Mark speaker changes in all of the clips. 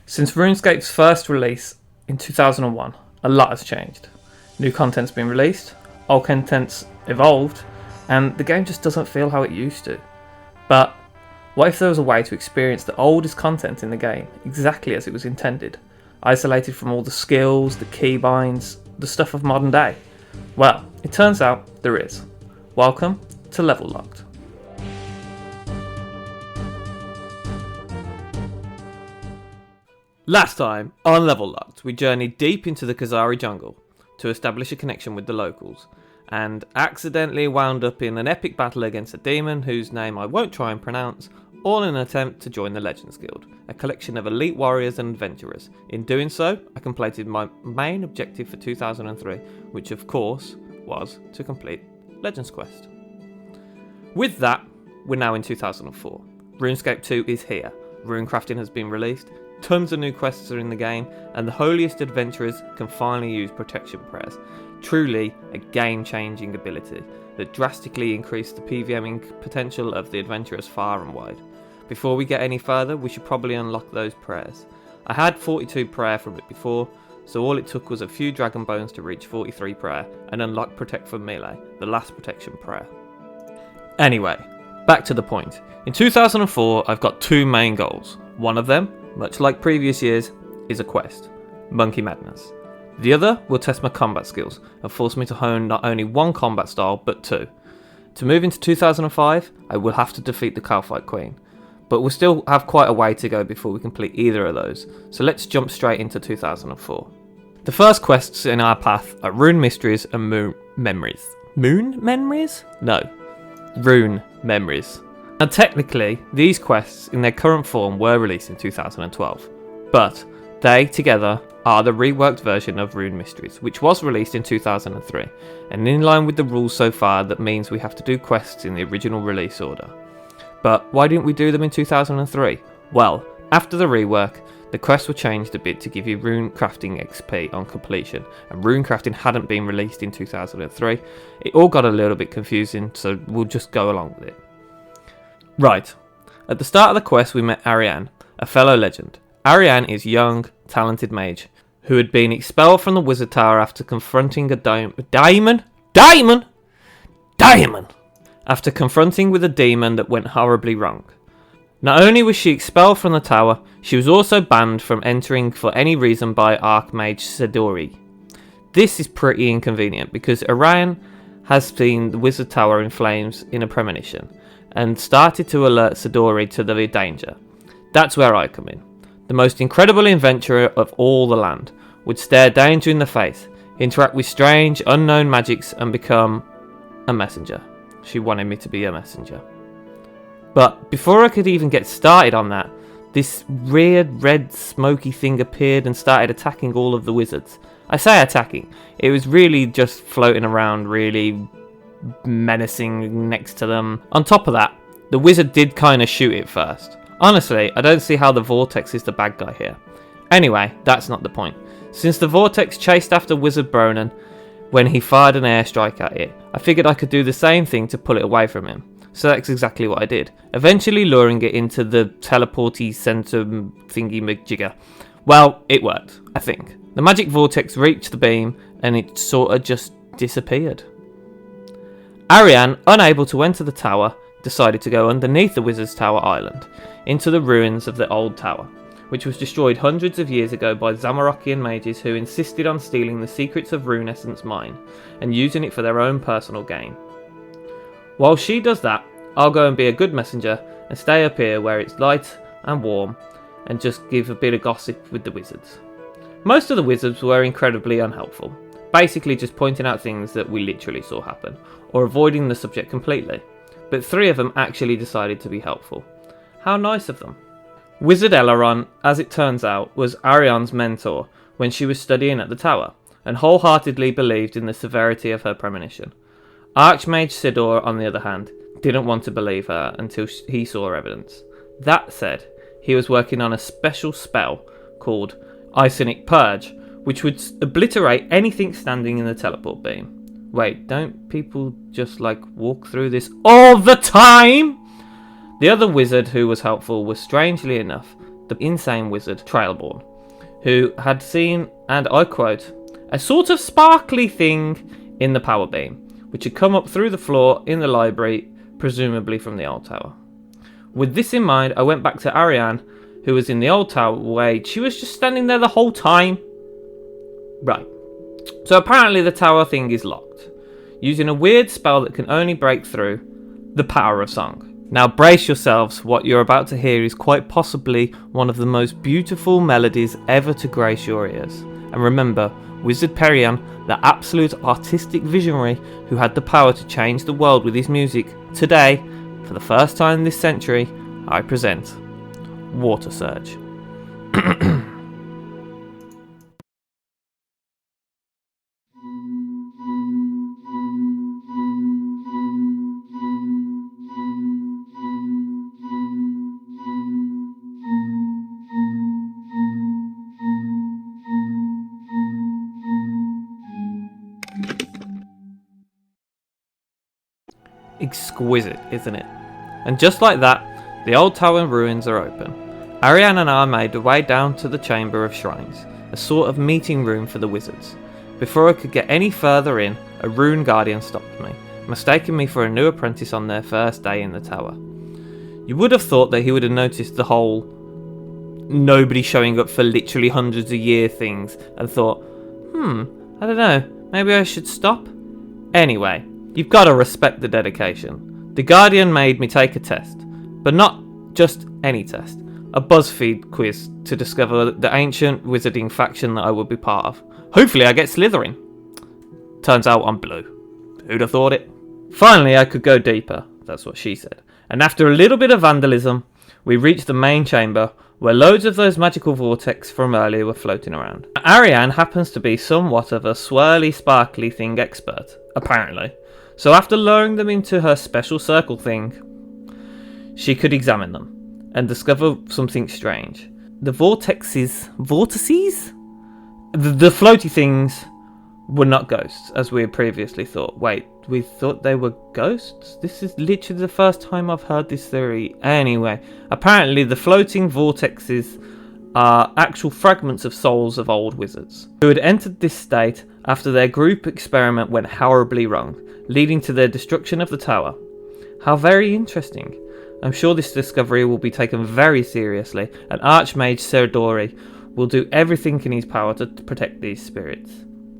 Speaker 1: Since RuneScape's first release in 2001, a lot has changed. New content's been released, old content's evolved, and the game just doesn't feel how it used to. But what if there was a way to experience the oldest content in the game exactly as it was intended, isolated from all the skills, the keybinds, the stuff of modern day? Well, it turns out there is. Welcome to LVL Locked. Last time on LVL Locked, we journeyed deep into the Khazari jungle to establish a connection with the locals, and accidentally wound up in an epic battle against a demon whose name I won't try and pronounce, all in an attempt to join the Legends Guild, a collection of elite warriors and adventurers. In doing so, I completed my main objective for 2003, which of course was to complete Legends Quest. With that, we're now in 2004. RuneScape 2 is here, runecrafting has been released, tons of new quests are in the game, and the holiest adventurers can finally use protection prayers. Truly a game-changing ability that drastically increased the PVMing potential of the adventurers far and wide. Before we get any further, we should probably unlock those prayers. I had 42 prayer from it before, so all it took was a few dragon bones to reach 43 prayer and unlock Protect from Melee, the last protection prayer. Anyway, back to the point. In 2004, I've got two main goals. One of them, much like previous years, is a quest, Monkey Madness. The other will test my combat skills and force me to hone not only one combat style, but two. To move into 2005, I will have to defeat the Kalphite Queen, but we'll still have quite a way to go before we complete either of those, so let's jump straight into 2004. The first quests in our path are Rune Mysteries and Moon Memories. Moon Memories? No. Rune Memories. Now technically, these quests in their current form were released in 2012, but they together are the reworked version of Rune Mysteries, which was released in 2003, and in line with the rules so far, that means we have to do quests in the original release order. But why didn't we do them in 2003? Well, after the rework, the quests were changed a bit to give you rune crafting XP on completion, and rune crafting hadn't been released in 2003. It all got a little bit confusing, so we'll just go along with it. Right, at the start of the quest we met Ariane, a fellow legend. Ariane is a young, talented mage who had been expelled from the wizard tower after confronting a diamond after confronting with a demon that went horribly wrong. Not only was she expelled from the tower, she was also banned from entering for any reason by Archmage Sidori. This is pretty inconvenient because Ariane has seen the wizard tower in flames in a premonition and started to alert Sidori to the danger. That's where I come in. The most incredible adventurer of all the land would stare danger in the face, interact with strange, unknown magics, and become a messenger. She wanted me to be a messenger. But before I could even get started on that, this weird red smoky thing appeared and started attacking all of the wizards. I say attacking, it was really just floating around, really menacing next to them. On top of that, the wizard did kind of shoot it first. Honestly, I don't see how the Vortex is the bad guy here. Anyway, that's not the point. Since the Vortex chased after Wizard Bronan when he fired an airstrike at it, I figured I could do the same thing to pull it away from him. So that's exactly what I did, eventually luring it into the teleporty center thingy majigger. Well, it worked, I think. The magic vortex reached the beam and it sort of just disappeared. Ariane, unable to enter the tower, decided to go underneath the Wizard's Tower Island, into the ruins of the old tower, which was destroyed hundreds of years ago by Zamorakian mages who insisted on stealing the secrets of Rune Essence Mine and using it for their own personal gain. While she does that, I'll go and be a good messenger and stay up here where it's light and warm and just give a bit of gossip with the wizards. Most of the wizards were incredibly unhelpful, basically just pointing out things that we literally saw happen, or avoiding the subject completely. But 3 of them actually decided to be helpful. How nice of them. Wizard Aileron, as it turns out, was Ariane's mentor when she was studying at the tower, and wholeheartedly believed in the severity of her premonition. Archmage Sidor, on the other hand, didn't want to believe her until he saw evidence. That said, he was working on a special spell called Isonic Purge, which would obliterate anything standing in the teleport beam. Wait, don't people just walk through this all the time? The other wizard who was helpful was strangely enough the insane wizard Trailborn, who had seen, and I quote, a sort of sparkly thing in the power beam, which had come up through the floor in the library, presumably from the old tower. With this in mind, I went back to Ariane, who was in the old tower. Wait, she was just standing there the whole time? Right. So apparently the tower thing is locked, using a weird spell that can only break through the power of song. Now brace yourselves, what you're about to hear is quite possibly one of the most beautiful melodies ever to grace your ears. And remember, Wizard Perian, the absolute artistic visionary who had the power to change the world with his music, today, for the first time this century, I present Water Surge. Exquisite, isn't it? And just like that, the old tower ruins are open. Ariane and I made our way down to the Chamber of Shrines, a sort of meeting room for the wizards. Before I could get any further in, a rune guardian stopped me, mistaking me for a new apprentice on their first day in the tower. You would have thought that he would have noticed the whole nobody showing up for literally hundreds of years things and thought, I don't know, maybe I should stop? Anyway, you've got to respect the dedication. The Guardian made me take a test, but not just any test, a BuzzFeed quiz to discover the ancient wizarding faction that I would be part of. Hopefully I get Slytherin. Turns out I'm blue. Who'd have thought it? Finally I could go deeper, that's what she said. And after a little bit of vandalism, we reached the main chamber where loads of those magical vortex from earlier were floating around. Ariane happens to be somewhat of a swirly sparkly thing expert, apparently. So after lowering them into her special circle thing, she could examine them and discover something strange. The vortices? The floaty things were not ghosts, as we had previously thought. Wait, we thought they were ghosts? This is literally the first time I've heard this theory. Anyway, apparently the floating vortexes are actual fragments of souls of old wizards who had entered this state after their group experiment went horribly wrong, leading to their destruction of the tower. How very interesting. I'm sure this discovery will be taken very seriously, and Archmage Serdori will do everything in his power to protect these spirits.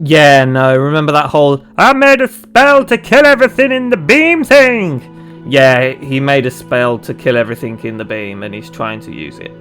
Speaker 1: Yeah, no, remember that whole I made a spell to kill everything in the beam thing? Yeah, he made a spell to kill everything in the beam and he's trying to use it.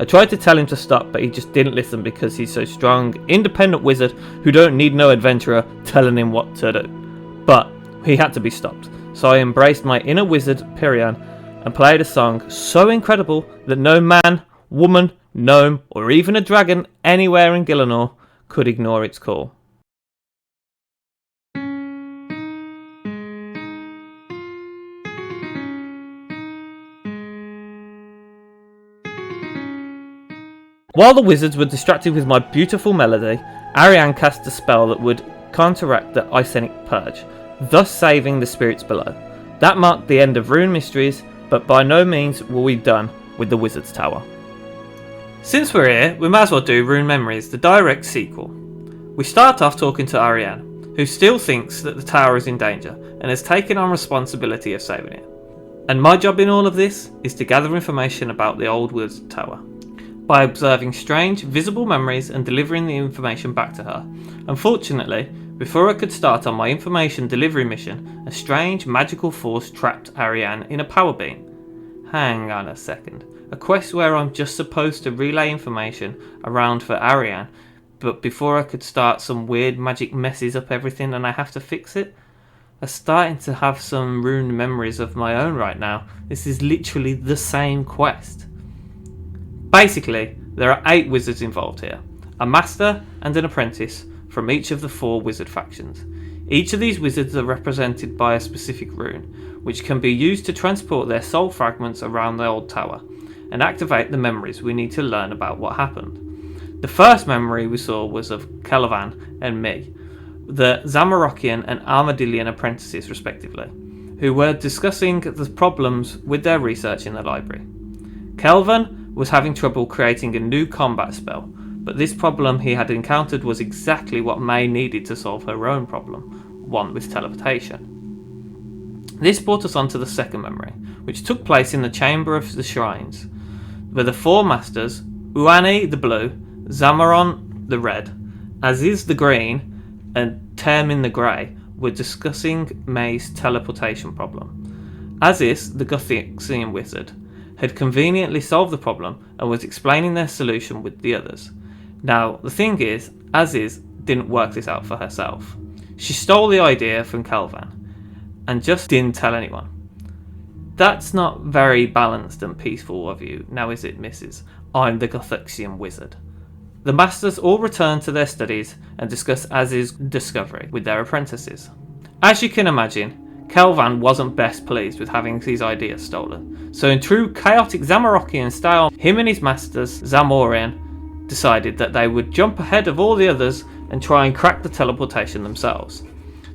Speaker 1: I tried to tell him to stop, but he just didn't listen because he's so strong, independent wizard who don't need no adventurer telling him what to do. But he had to be stopped, so I embraced my inner wizard, Perian, and played a song so incredible that no man, woman, gnome, or even a dragon anywhere in Gielinor could ignore its call. While the wizards were distracted with my beautiful melody, Ariane cast a spell that would counteract the Icenic Purge, thus saving the spirits below. That marked the end of Rune Mysteries, but by no means were we done with the Wizard's Tower. Since we're here, we might as well do Rune Memories, the direct sequel. We start off talking to Ariane, who still thinks that the tower is in danger, and has taken on responsibility of saving it. And my job in all of this is to gather information about the old Wizard's Tower, by observing strange, visible memories and delivering the information back to her. Unfortunately, before I could start on my information delivery mission, a strange magical force trapped Ariane in a power beam. Hang on a second. A quest where I'm just supposed to relay information around for Ariane, but before I could start, some weird magic messes up everything and I have to fix it? I'm starting to have some Rune Memories of my own right now. This is literally the same quest. Basically, there are 8 wizards involved here, a master and an apprentice from each of the 4 wizard factions. Each of these wizards are represented by a specific rune, which can be used to transport their soul fragments around the old tower, and activate the memories we need to learn about what happened. The first memory we saw was of Kelvan and me, the Zamorakian and Armadillian apprentices respectively, who were discussing the problems with their research in the library. Kelvan was having trouble creating a new combat spell, but this problem he had encountered was exactly what May needed to solve her own problem, one with teleportation. This brought us on to the second memory, which took place in the Chamber of the Shrines, where the four masters, Uani the blue, Zamaron the red, Aziz the green, and Termin the grey, were discussing May's teleportation problem. Aziz, the Gothixian wizard, had conveniently solved the problem and was explaining their solution with the others. Now, the thing is, Aziz didn't work this out for herself. She stole the idea from Kelvan and just didn't tell anyone. That's not very balanced and peaceful of you, now is it, Mrs.? I'm the Gothixian wizard. The masters all returned to their studies and discussed Aziz's discovery with their apprentices. As you can imagine, Kelvan wasn't best pleased with having his ideas stolen, so in true chaotic Zamarokian style, him and his masters, Zamorian, decided that they would jump ahead of all the others and try and crack the teleportation themselves.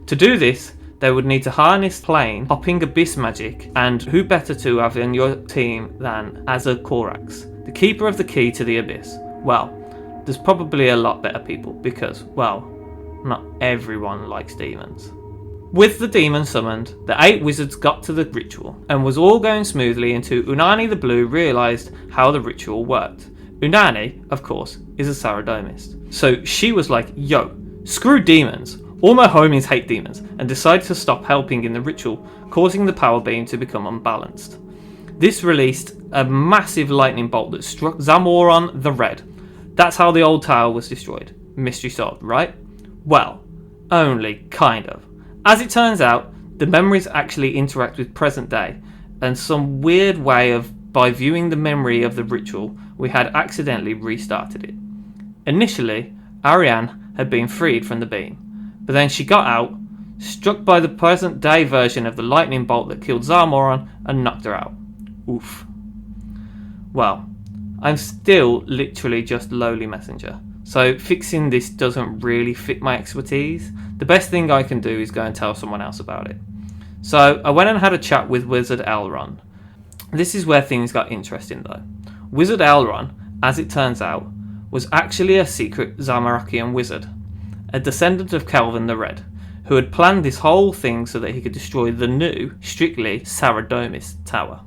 Speaker 1: To do this, they would need to harness plane, hopping abyss magic, and who better to have in your team than Azur Korax, the keeper of the key to the abyss. Well, there's probably a lot better people because, well, not everyone likes demons. With the demon summoned, the 8 wizards got to the ritual and was all going smoothly until Unani the Blue realised how the ritual worked. Unani, of course, is a Saradomist, so she was like, yo, screw demons, all my homies hate demons, and decided to stop helping in the ritual, causing the power beam to become unbalanced. This released a massive lightning bolt that struck Zamoron the Red. That's how the old tower was destroyed. Mystery solved, right? Well, only kind of. As it turns out, the memories actually interact with present day, and some weird way of, by viewing the memory of the ritual, we had accidentally restarted it. Initially, Ariane had been freed from the beam, but then she got out, struck by the present day version of the lightning bolt that killed Zamoron and knocked her out. Oof. Well, I'm still literally just lowly messenger, so fixing this doesn't really fit my expertise. The best thing I can do is go and tell someone else about it. So I went and had a chat with Wizard Elrond. This is where things got interesting though. Wizard Elrond, as it turns out, was actually a secret Zamarokian wizard, a descendant of Kelvan the Red, who had planned this whole thing so that he could destroy the new, strictly Saradomist tower.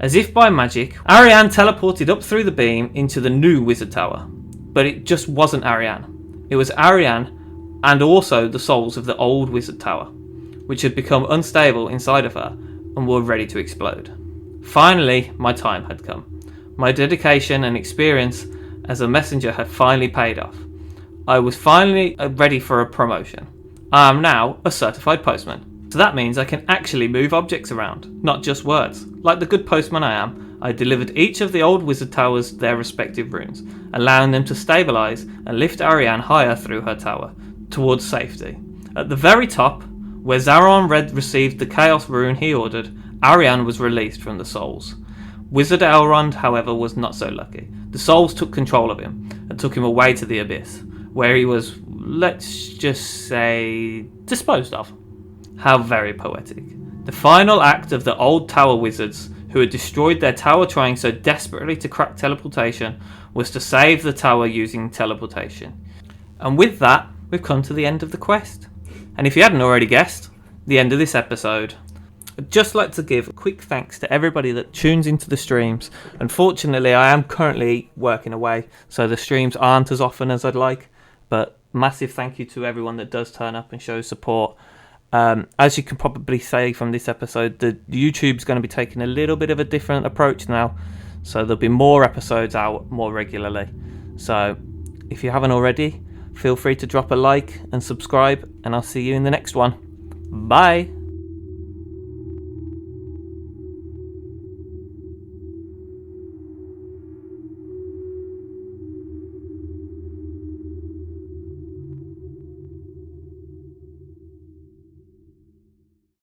Speaker 1: As if by magic, Ariane teleported up through the beam into the new wizard tower. But it just wasn't Ariane. It was Ariane and also the souls of the old wizard tower, which had become unstable inside of her and were ready to explode. Finally, my time had come. My dedication and experience as a messenger had finally paid off. I was finally ready for a promotion. I am now a certified postman. So that means I can actually move objects around, not just words. Like the good postman I am, I delivered each of the old wizard towers their respective runes, allowing them to stabilise and lift Ariane higher through her tower, towards safety. At the very top, where Zaron Red received the chaos rune he ordered, Ariane was released from the souls. Wizard Elrond, however, was not so lucky. The souls took control of him and took him away to the abyss, where he was, let's just say, disposed of. How very poetic. The final act of the old tower wizards, who had destroyed their tower trying so desperately to crack teleportation, was to save the tower using teleportation. And with that, we've come to the end of the quest. And if you hadn't already guessed, the end of this episode. I'd just like to give a quick thanks to everybody that tunes into the streams. Unfortunately, I am currently working away, so the streams aren't as often as I'd like. But massive thank you to everyone that does turn up and show support. As you can probably say from this episode, the YouTube's going to be taking a little bit of a different approach now. So there'll be more episodes out more regularly. So if you haven't already, feel free to drop a like and subscribe, and I'll see you in the next one. Bye!